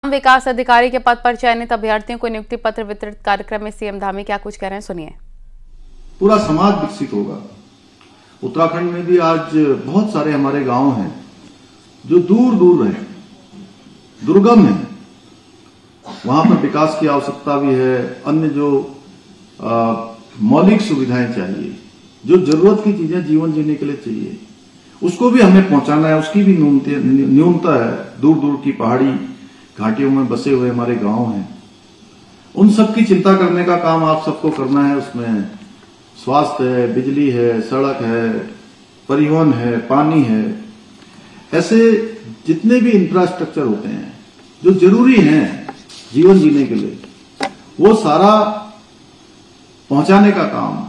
विकास अधिकारी के पद पर चयनित अभ्यर्थियों को नियुक्ति पत्र वितरित कार्यक्रम में सीएम धामी क्या कुछ कह रहे हैं, सुनिए। पूरा समाज विकसित होगा। उत्तराखंड में भी आज बहुत सारे हमारे गांव हैं जो दूर दूर हैं, दुर्गम हैं, वहां पर विकास की आवश्यकता भी है। अन्य जो मौलिक सुविधाएं चाहिए, जो जरूरत की चीजें जीवन जीने के लिए चाहिए, उसको भी हमें पहुंचाना है। उसकी भी न्यूनता है। दूर दूर की पहाड़ी घाटियों में बसे हुए हमारे गांव हैं, उन सब की चिंता करने का काम आप सबको करना है। उसमें स्वास्थ्य है, बिजली है, सड़क है, परिवहन है, पानी है, ऐसे जितने भी इंफ्रास्ट्रक्चर होते हैं जो जरूरी हैं जीवन जीने के लिए, वो सारा पहुंचाने का काम,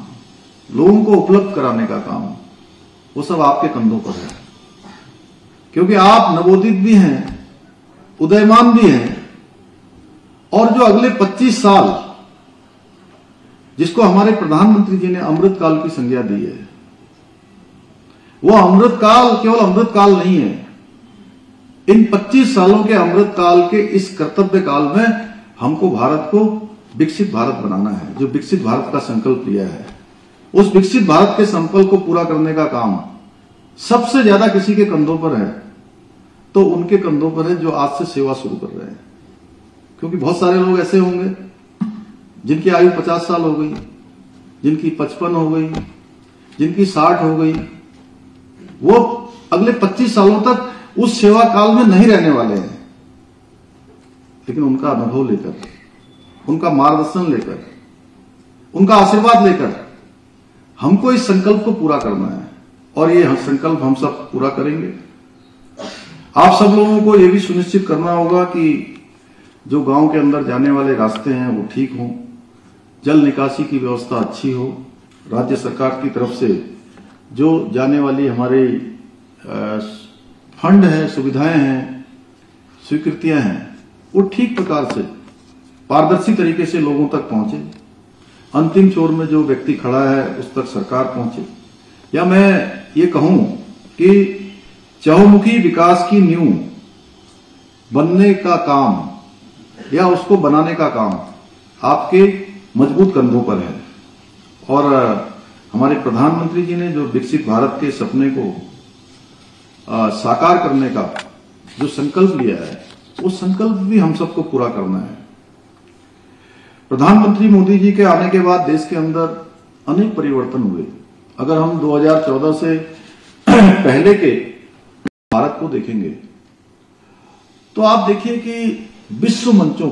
लोगों को उपलब्ध कराने का काम, वो सब आपके कंधों पर है। क्योंकि आप नवोदित भी हैं, उदयमान भी हैं, और जो अगले 25 साल जिसको हमारे प्रधानमंत्री जी ने अमृत काल की संज्ञा दी है, वो अमृत काल केवल अमृत काल नहीं है। इन 25 सालों के अमृत काल के इस कर्तव्य काल में हमको भारत को विकसित भारत बनाना है। जो विकसित भारत का संकल्प लिया है, उस विकसित भारत के संकल्प को पूरा करने का काम सबसे ज्यादा किसी के कंधों पर है, तो उनके कंधों पर है जो आज से सेवा शुरू कर रहे हैं। क्योंकि बहुत सारे लोग ऐसे होंगे जिनकी आयु 50 साल हो गई, जिनकी 55 हो गई, जिनकी 60 हो गई, वो अगले 25 सालों तक उस सेवा काल में नहीं रहने वाले हैं। लेकिन उनका अनुभव लेकर, उनका मार्गदर्शन लेकर, उनका आशीर्वाद लेकर हमको इस संकल्प को पूरा करना है, और ये संकल्प हम सब पूरा करेंगे। आप सब लोगों को यह भी सुनिश्चित करना होगा कि जो गांव के अंदर जाने वाले रास्ते हैं वो ठीक हों, जल निकासी की व्यवस्था अच्छी हो, राज्य सरकार की तरफ से जो जाने वाली हमारे फंड है, सुविधाएं हैं, स्वीकृतियां हैं, वो ठीक प्रकार से पारदर्शी तरीके से लोगों तक पहुंचे। अंतिम छोर में जो व्यक्ति खड़ा है उस तक सरकार पहुंचे। या मैं ये कहूं कि चहुमुखी विकास की नींव बनने का काम या उसको बनाने का काम आपके मजबूत कंधों पर है। और हमारे प्रधानमंत्री जी ने जो विकसित भारत के सपने को साकार करने का जो संकल्प लिया है, वो संकल्प भी हम सबको पूरा करना है। प्रधानमंत्री मोदी जी के आने के बाद देश के अंदर अनेक परिवर्तन हुए। अगर हम 2014 से पहले के भारत को देखेंगे तो आप देखिए कि विश्व मंचों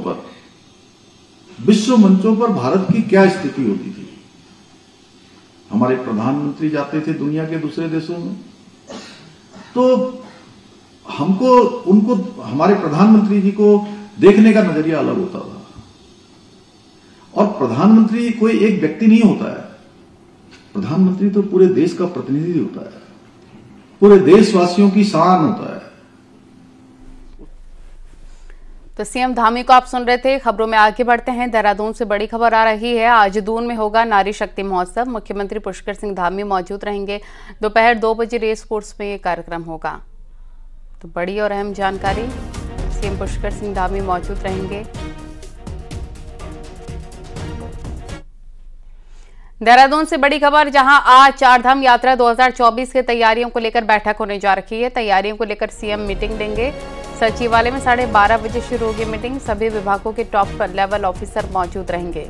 पर भारत की क्या स्थिति होती थी। हमारे प्रधानमंत्री जाते थे दुनिया के दूसरे देशों में, तो हमारे प्रधानमंत्री जी को देखने का नजरिया अलग होता था। और प्रधानमंत्री कोई एक व्यक्ति नहीं होता है, प्रधानमंत्री तो पूरे देश का प्रतिनिधि होता है, पूरे देशवासियों की शान होता है। तो सीएम धामी को आप सुन रहे थे। खबरों में आगे बढ़ते हैं। देहरादून से बड़ी खबर आ रही है। आज दून में होगा नारी शक्ति महोत्सव। मुख्यमंत्री पुष्कर सिंह धामी मौजूद रहेंगे। दोपहर 2 बजे रेस कोर्स में ये कार्यक्रम होगा। तो बड़ी और अहम जानकारी, सीएम पुष्कर सिंह धामी मौजूद रहेंगे। देहरादून से बड़ी खबर, जहां आज चारधाम यात्रा 2024 की तैयारियों को लेकर बैठक होने जा रही है। तैयारियों को लेकर सीएम मीटिंग लेंगे। सचिवालय में 12:30 बजे शुरू होगी मीटिंग। सभी विभागों के टॉप लेवल ऑफिसर मौजूद रहेंगे।